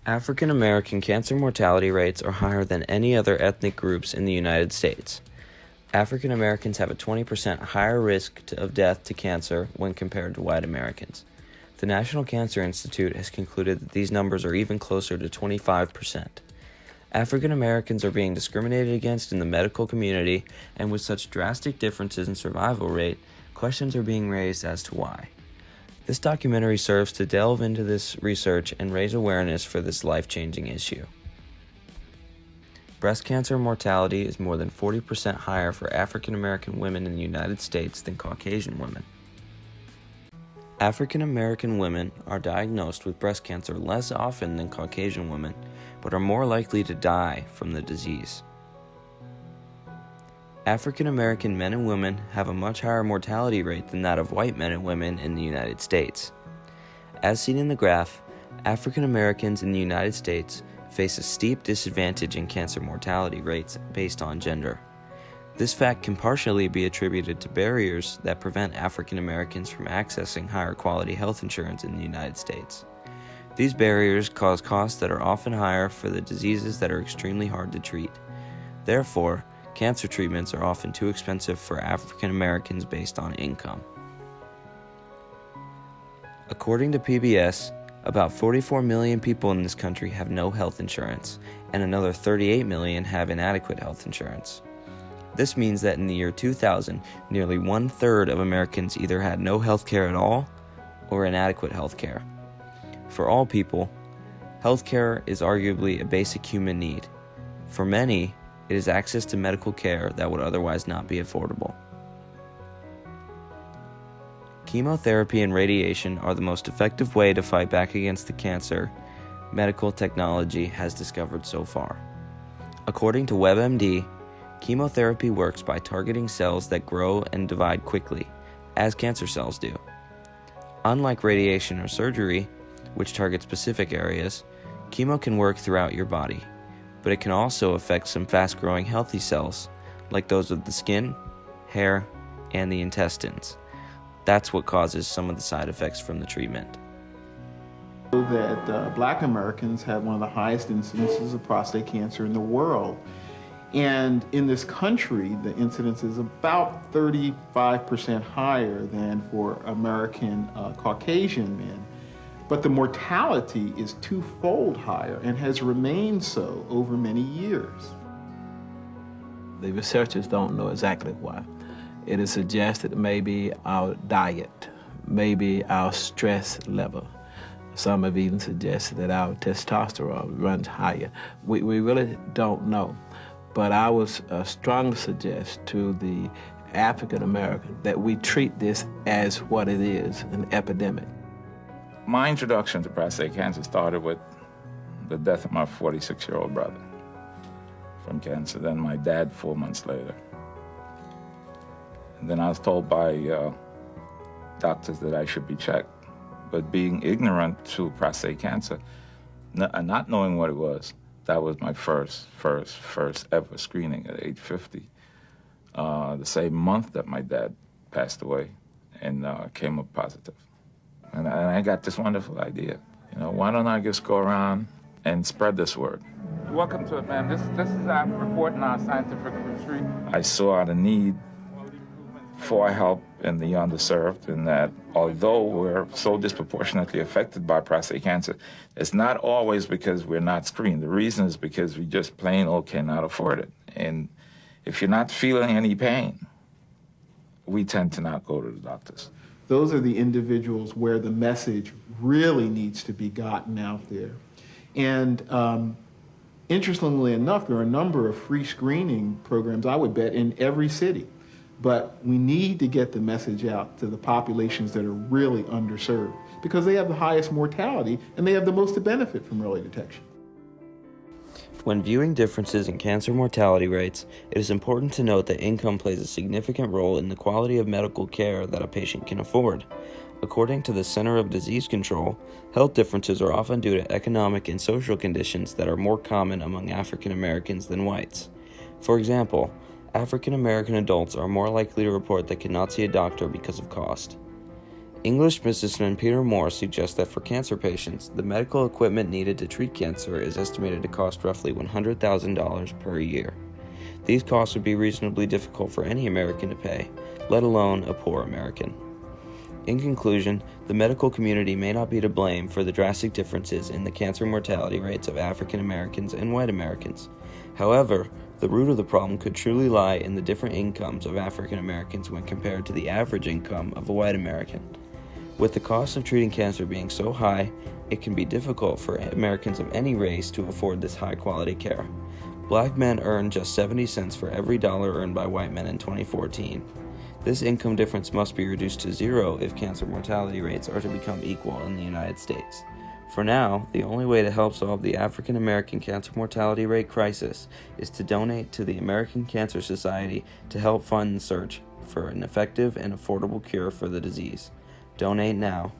African American cancer mortality rates are higher than any other ethnic groups in the United States. African Americans have a 20% higher risk of death to cancer when compared to white Americans. The National Cancer Institute has concluded that these numbers are even closer to 25%. African Americans are being discriminated against in the medical community, and with such drastic differences in survival rate, questions are being raised as to why. This documentary serves to delve into this research and raise awareness for this life-changing issue. Breast cancer mortality is more than 40% higher for African American women in the United States than Caucasian women. African American women are diagnosed with breast cancer less often than Caucasian women, but are more likely to die from the disease. African American men and women have a much higher mortality rate than that of white men and women in the United States. As seen in the graph, African Americans in the United States face a steep disadvantage in cancer mortality rates based on gender. This fact can partially be attributed to barriers that prevent African Americans from accessing higher quality health insurance in the United States. These barriers cause costs that are often higher for the diseases that are extremely hard to treat. Therefore, cancer treatments are often too expensive for African Americans based on income. According to PBS, about 44 million people in this country have no health insurance, and another 38 million have inadequate health insurance. This means that in the year 2000, nearly one-third of Americans either had no health care at all or inadequate health care. For all people, health care is arguably a basic human need. For many, it is access to medical care that would otherwise not be affordable. Chemotherapy and radiation are the most effective way to fight back against the cancer medical technology has discovered so far. According to WebMD, chemotherapy works by targeting cells that grow and divide quickly, as cancer cells do. Unlike radiation or surgery, which target specific areas, chemo can work throughout your body, but it can also affect some fast-growing healthy cells, like those of the skin, hair, and the intestines. That's what causes some of the side effects from the treatment. That Black Americans have one of the highest incidences of prostate cancer in the world. And in this country, the incidence is about 35% higher than for American Caucasian men. But the mortality is twofold higher and has remained so over many years. The researchers don't know exactly why. It is suggested maybe our diet, maybe our stress level. Some have even suggested that our testosterone runs higher. We really don't know. But I would strongly suggest to the African American that we treat this as what it is, an epidemic. My introduction to prostate cancer started with the death of my 46-year-old brother from cancer, then my dad 4 months later. And then I was told by doctors that I should be checked. But being ignorant to prostate cancer, and not knowing what it was, that was my first ever screening at age 50. The same month that my dad passed away and came up positive. And I got this wonderful idea. Why don't I just go around and spread this word? Welcome to it, man. This is our report in our scientific retreat. I saw the need for help in the underserved, and that although we're so disproportionately affected by prostate cancer, it's not always because we're not screened. The reason is because we just plain old cannot afford it. And if you're not feeling any pain, we tend to not go to the doctors. Those are the individuals where the message really needs to be gotten out there. And interestingly enough, there are a number of free screening programs, I would bet, in every city. But we need to get the message out to the populations that are really underserved, because they have the highest mortality and they have the most to benefit from early detection. When viewing differences in cancer mortality rates, it is important to note that income plays a significant role in the quality of medical care that a patient can afford. According to the Center of Disease Control, health differences are often due to economic and social conditions that are more common among African Americans than whites. For example, African American adults are more likely to report they cannot see a doctor because of cost. English businessman Peter Moore suggests that for cancer patients, the medical equipment needed to treat cancer is estimated to cost roughly $100,000 per year. These costs would be reasonably difficult for any American to pay, let alone a poor American. In conclusion, the medical community may not be to blame for the drastic differences in the cancer mortality rates of African Americans and white Americans. However, the root of the problem could truly lie in the different incomes of African Americans when compared to the average income of a white American. With the cost of treating cancer being so high, it can be difficult for Americans of any race to afford this high-quality care. Black men earn just 70 cents for every dollar earned by white men in 2014. This income difference must be reduced to zero if cancer mortality rates are to become equal in the United States. For now, the only way to help solve the African American cancer mortality rate crisis is to donate to the American Cancer Society to help fund the search for an effective and affordable cure for the disease. Donate now.